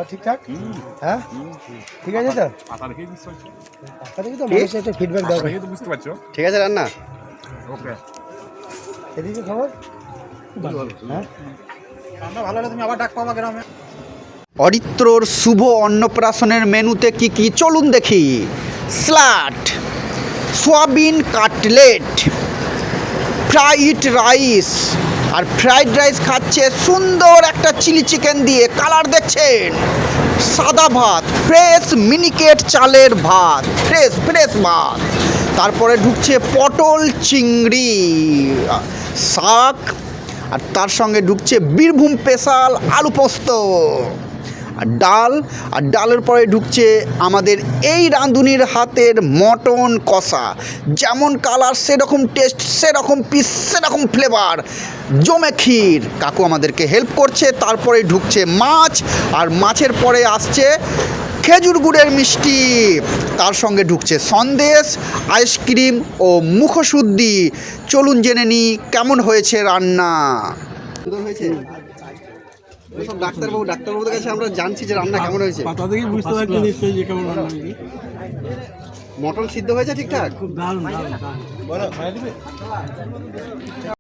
সব ঠিকঠাক? হ্যাঁ ঠিক আছে তো? পাতা দেখেই বুঝতে পারছো, পাতা দেখি তো মানুষের একটা ফিডব্যাক পাতা দরকার। দেখেই তো বুঝতে পারছো। ঠিক আছে রান্না? ওকে, এদিকে খবর? হ্যাঁ রান্না ভালো হলে তুমি আবার ডাক পাবা গ্রামে। অরিত্রর শুভ অন্নপ্রাশনের মেনুতে কি কি চলুন দেখি। Salad, soybean cutlet, fried rice, আর ফ্রাইড রাইস খাচ্ছে সুন্দর একটা চিলি চিকেন দিয়ে, কালার দেখছেন। সাদা ভাত, ফ্রেশ মিনিকেট চালের ভাত, ফ্রেশ ফ্রেশ ভাত। তারপরে ঢুকছে পটল চিংড়ি শাক, আর তার সঙ্গে ঢুকছে বীরভূম স্পেশাল আলু পোস্ত আর ডাল, আর ডালের পরে ঢুকছে আমাদের এই রাঁধুনির হাতের মটন কষা। যেমন কালার সেরকম টেস্ট, সেরকম পিস সেরকম ফ্লেভার, জমে ক্ষীর। কাকু আমাদেরকে হেল্প করছে। তারপরে ঢুকছে মাছ, আর মাছের পরে আসছে খেজুর গুড়ের মিষ্টি, তার সঙ্গে ঢুকছে সন্দেশ, আইসক্রিম ও মুখশুদ্ধি। চলুন জেনে নিই কেমন হয়েছে রান্না। সুন্দর হয়েছে। সব ডাক্তারবাবুদের কাছে আমরা জানছি যে রান্না কেমন হয়েছে। পাতা দেখি বুঝতে পারছি নিশ্চয়ই যে কেমন রান্না হয়েছে। মটন সিদ্ধ হয়েছে ঠিকঠাক? খুব দারুণ দারুণ দারুণ।